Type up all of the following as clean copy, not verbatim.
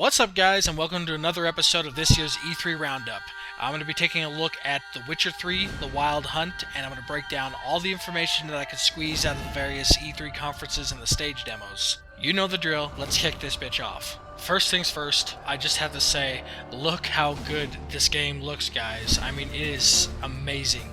What's up, guys, and welcome to another episode of this year's E3 Roundup. I'm going to be taking a look at The Witcher 3, The Wild Hunt, and I'm going to break down all the information that I could squeeze out of the various E3 conferences and the stage demos. You know the drill, let's kick this bitch off. First things first, I just have to say, look how good this game looks, guys. I mean, it is amazing.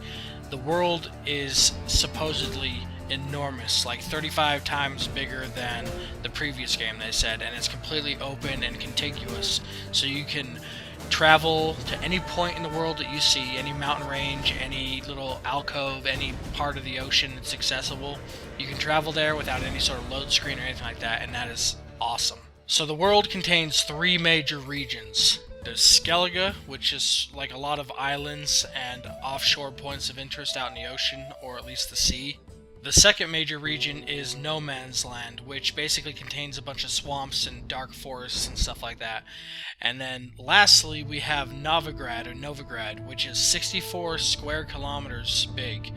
The world is supposedly enormous, like 35 times bigger than the previous game, they said, and it's completely open and contiguous, so you can travel to any point in the world that you see, any mountain range, any little alcove, any part of the ocean that's accessible. You can travel there without any sort of load screen or anything like that, and that is awesome. So the world contains three major regions. There's Skellige, which is like a lot of islands and offshore points of interest out in the ocean, or at least the sea. The second major region is No Man's Land, which basically contains a bunch of swamps and dark forests and stuff like that. And then lastly, we have Novigrad, which is 64 square kilometers big.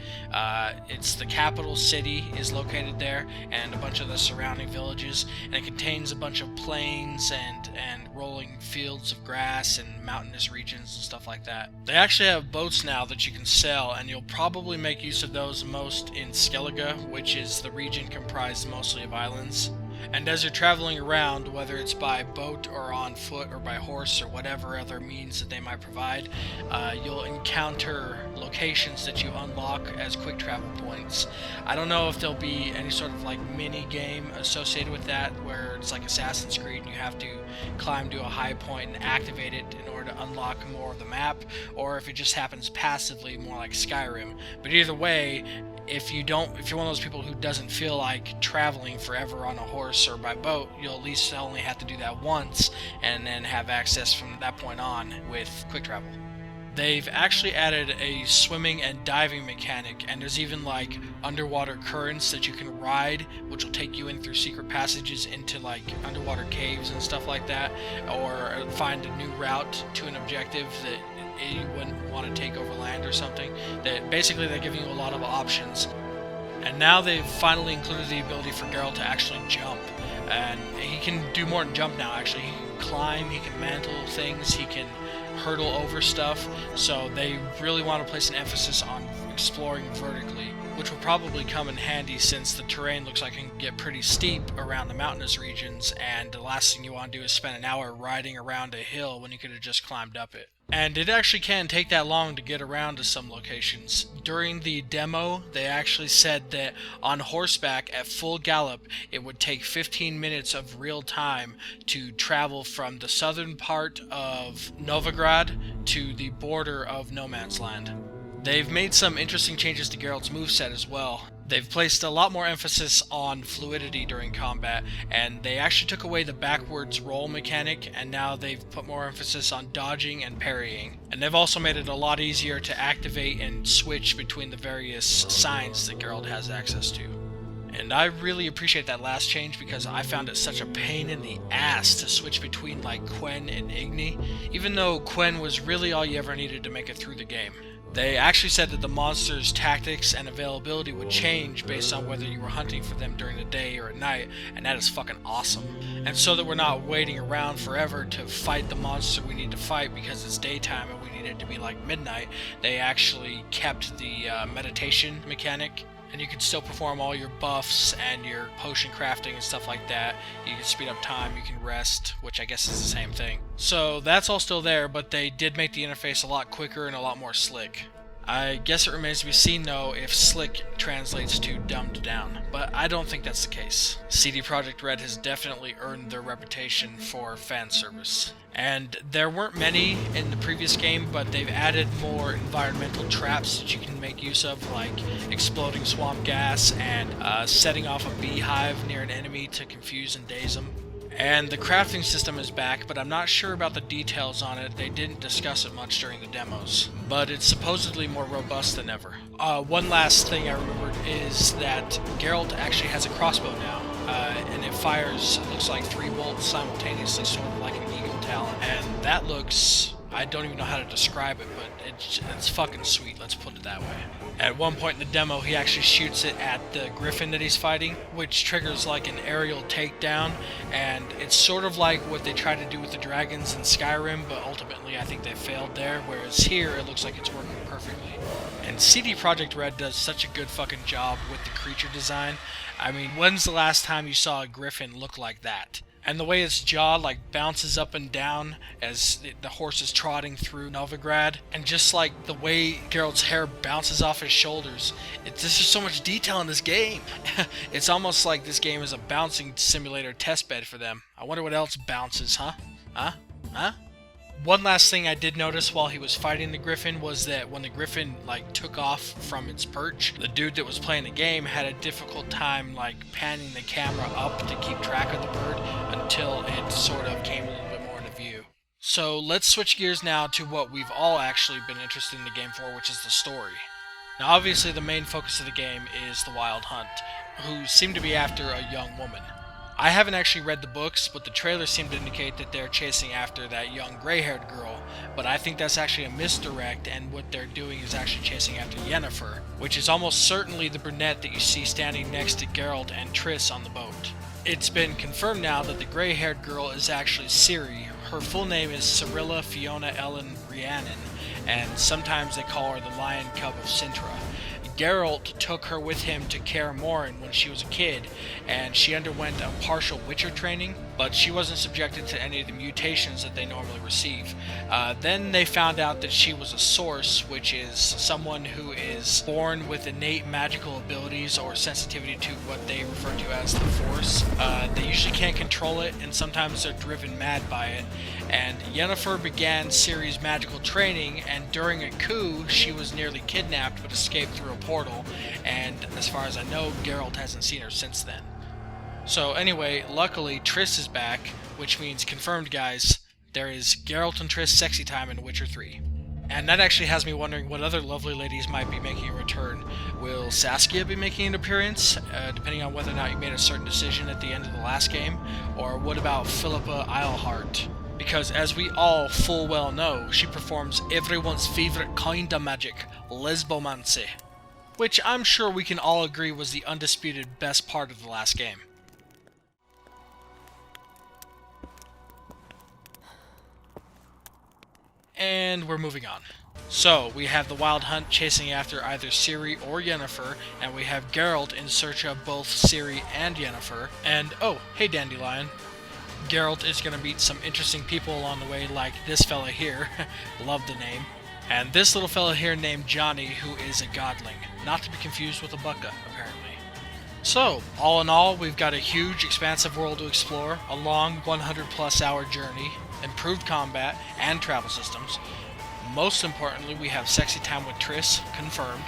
It's the capital city is located there, and a bunch of the surrounding villages, and it contains a bunch of plains and rolling fields of grass and mountainous regions and stuff like that. They actually have boats now that you can sail, and you'll probably make use of those most in Skellige, which is the region comprised mostly of islands. And as you're traveling around, whether it's by boat or on foot or by horse or whatever other means that they might provide, you'll encounter locations that you unlock as quick travel points. I don't know if there'll be any sort of like mini game associated with that, where it's like Assassin's Creed and you have to climb to a high point and activate it in order to unlock more of the map, or if it just happens passively, more like Skyrim. But either way, if you're one of those people who doesn't feel like traveling forever on a horse or by boat, you'll at least only have to do that once and then have access from that point on with quick travel. They've actually added a swimming and diving mechanic, and there's even like underwater currents that you can ride, which will take you in through secret passages into like underwater caves and stuff like that, or find a new route to an objective that you wouldn't want to take over land or something. That basically they're giving you a lot of options. And now they've finally included the ability for Geralt to actually jump. And he can do more than jump now, actually. He can climb, he can mantle things, he can hurdle over stuff. So they really want to place an emphasis on exploring vertically, which will probably come in handy since the terrain looks like it can get pretty steep around the mountainous regions, and the last thing you want to do is spend an hour riding around a hill when you could have just climbed up it. And it actually can take that long to get around to some locations. During the demo, they actually said that on horseback at full gallop, it would take 15 minutes of real time to travel from the southern part of Novigrad to the border of No Man's Land. They've made some interesting changes to Geralt's moveset as well. They've placed a lot more emphasis on fluidity during combat, and they actually took away the backwards roll mechanic, and now they've put more emphasis on dodging and parrying. And they've also made it a lot easier to activate and switch between the various signs that Geralt has access to. And I really appreciate that last change because I found it such a pain in the ass to switch between like Quen and Igni, even though Quen was really all you ever needed to make it through the game. They actually said that the monsters' tactics and availability would change based on whether you were hunting for them during the day or at night, and that is fucking awesome. And so that we're not waiting around forever to fight the monster we need to fight because it's daytime and we need it to be like midnight, they actually kept the meditation mechanic, and you can still perform all your buffs and your potion crafting and stuff like that. You can speed up time, you can rest, which I guess is the same thing. So that's all still there, but they did make the interface a lot quicker and a lot more slick. I guess it remains to be seen though if slick translates to dumbed down, but I don't think that's the case. CDProjektRed has definitely earned their reputation for fan service. And there weren't many in the previous game, but they've added more environmental traps that you can make use of, like exploding swamp gas and setting off a beehive near an enemy to confuse and daze them. And the crafting system is back, but I'm not sure about the details on it. They didn't discuss it much during the demos, but it's supposedly more robust than ever. One last thing I remembered is that Geralt actually has a crossbow now, and it fires, looks like 3 bolts simultaneously, sort of like an eagle talon, and that looks I don't even know how to describe it, but it's fucking sweet, let's put it that way. At one point in the demo, he actually shoots it at the griffin that he's fighting, which triggers like an aerial takedown, and it's sort of like what they tried to do with the dragons in Skyrim, but ultimately I think they failed there, whereas here it looks like it's working perfectly. And CD Projekt Red does such a good fucking job with the creature design. I mean, when's the last time you saw a griffin look like that? And the way its jaw like bounces up and down as the horse is trotting through Novigrad, and just like the way Geralt's hair bounces off his shoulders, there's just so much detail in this game. It's almost like this game is a bouncing simulator testbed for them. I wonder what else bounces, huh? Huh? One last thing I did notice while he was fighting the griffin was that when the griffin like took off from its perch, the dude that was playing the game had a difficult time like panning the camera up to keep track of the bird until it sort of came a little bit more into view. So let's switch gears now to what we've all actually been interested in the game for, which is the story. Now obviously the main focus of the game is the Wild Hunt, who seem to be after a young woman. I haven't actually read the books, but the trailers seem to indicate that they're chasing after that young gray-haired girl, but I think that's actually a misdirect, and what they're doing is actually chasing after Yennefer, which is almost certainly the brunette that you see standing next to Geralt and Triss on the boat. It's been confirmed now that the gray-haired girl is actually Ciri. Her full name is Cirilla Fiona Ellen Rhiannon, and sometimes they call her the Lion Cub of Sintra. Geralt took her with him to Kaer Morhen when she was a kid, and she underwent a partial Witcher training, but she wasn't subjected to any of the mutations that they normally receive. Then they found out that she was a source, which is someone who is born with innate magical abilities or sensitivity to what they refer to as the Force. They usually can't control it, and sometimes they're driven mad by it. And Yennefer began Ciri's magical training, and during a coup, she was nearly kidnapped but escaped through a portal, and as far as I know, Geralt hasn't seen her since then. So anyway, luckily Triss is back, which means confirmed, guys, there is Geralt and Triss sexy time in Witcher 3. And that actually has me wondering what other lovely ladies might be making a return. Will Saskia be making an appearance, depending on whether or not you made a certain decision at the end of the last game? Or what about Philippa Eilhart? Because as we all full well know, she performs everyone's favourite kind of magic, lesbomancy. Which I'm sure we can all agree was the undisputed best part of the last game. And we're moving on. So, we have the Wild Hunt chasing after either Ciri or Yennefer, and we have Geralt in search of both Ciri and Yennefer, and oh, hey Dandelion. Geralt is going to meet some interesting people along the way, like this fella here, love the name, and this little fella here named Johnny, who is a godling, not to be confused with a bucka, apparently. So, all in all, we've got a huge, expansive world to explore, a long 100+ hour journey, improved combat, and travel systems. Most importantly, we have sexy time with Triss, confirmed.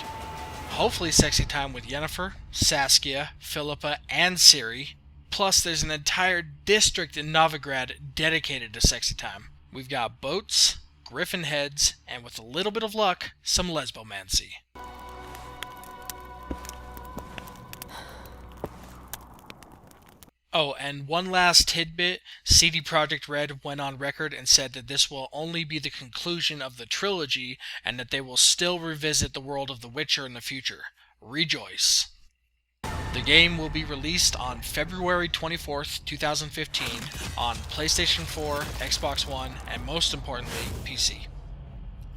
Hopefully sexy time with Yennefer, Saskia, Philippa, and Ciri. Plus, there's an entire district in Novigrad dedicated to sexy time. We've got boats, griffin heads, and with a little bit of luck, some lesbomancy. Oh, and one last tidbit, CD Projekt Red went on record and said that this will only be the conclusion of the trilogy, and that they will still revisit the world of The Witcher in the future. Rejoice! The game will be released on February 24th, 2015 on PlayStation 4, Xbox One, and most importantly, PC.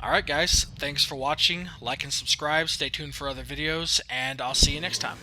Alright guys, thanks for watching, like and subscribe, stay tuned for other videos, and I'll see you next time.